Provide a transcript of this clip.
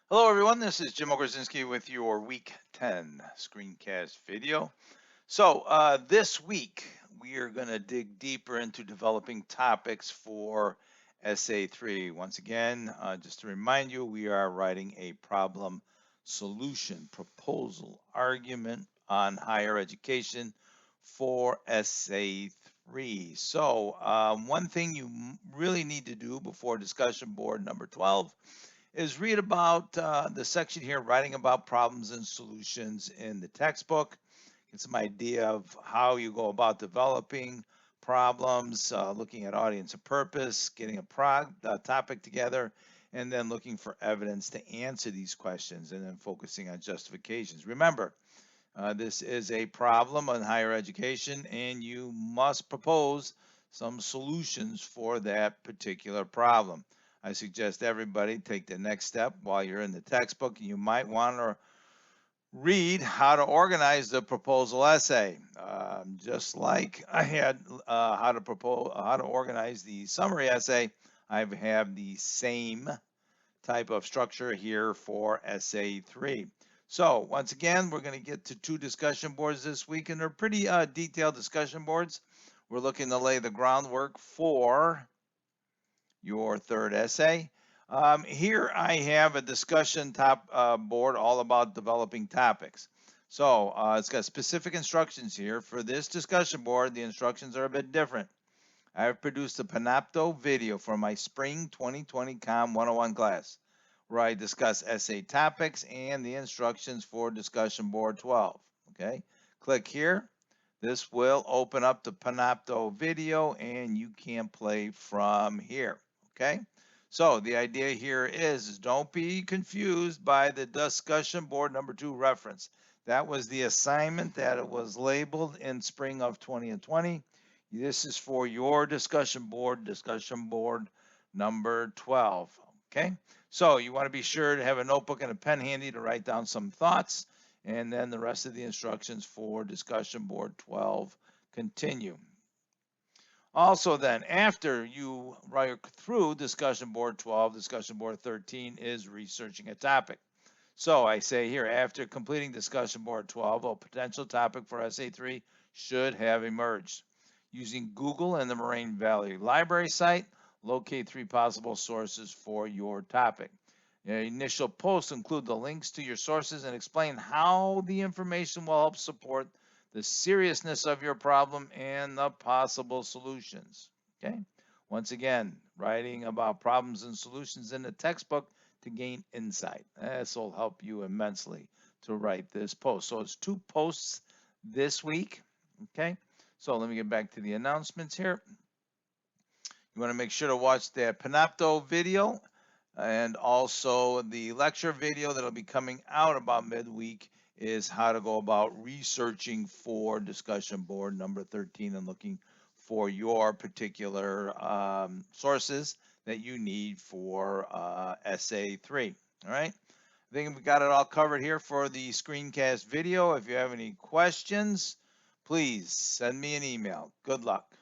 Hello everyone, this is Jim Ogrozinski with your Week 10 Screencast video. This week we are going to dig deeper into developing topics for Essay 3. Once again, just to remind you, we are writing a problem solution, proposal, argument on higher education for Essay 3. One thing you really need to do before discussion board number 12 is read about the section here, writing about problems and solutions in the textbook. Get some idea of how you go about developing problems, looking at audience of purpose, getting a topic together, and then looking for evidence to answer these questions, and then focusing on justifications. Remember, this is a problem on higher education, and you must propose some solutions for that particular problem. I suggest everybody take the next step while you're in the textbook. You might want to read how to organize the proposal essay. Just like I had how to organize the summary essay, I have the same type of structure here for essay 3. So once again, we're going to get to 2 discussion boards this week, and they're pretty detailed discussion boards. We're looking to lay the groundwork for your third essay. Here I have a discussion board all about developing topics. It's got specific instructions here. For this discussion board, the instructions are a bit different. I have produced a Panopto video for my Spring 2020 Com 101 class, where I discuss essay topics and the instructions for discussion board 12. Okay, click here. This will open up the Panopto video and you can play from here. Okay, so the idea here is don't be confused by the discussion board number 2 reference. That was the assignment that it was labeled in spring of 2020. This is for your discussion board number 12. Okay, so you want to be sure to have a notebook and a pen handy to write down some thoughts, and then the rest of the instructions for discussion board 12 continue. Also then, after you write through discussion board 12, discussion board 13 is researching a topic. So I say here, after completing discussion board 12, a potential topic for essay 3 should have emerged. Using Google and the Moraine Valley Library site, locate 3 possible sources for your topic. Your initial posts include the links to your sources and explain how the information will help support the seriousness of your problem and the possible solutions. Okay. Once again, writing about problems and solutions in the textbook to gain insight. This will help you immensely to write this post. So it's 2 posts this week. Okay. So let me get back to the announcements here. You want to make sure to watch the Panopto video and also the lecture video that'll be coming out about midweek is how to go about researching for discussion board number 13 and looking for your particular sources that you need for essay 3. All right. I think we got it all covered here for the screencast video. If you have any questions, please send me an email. Good luck.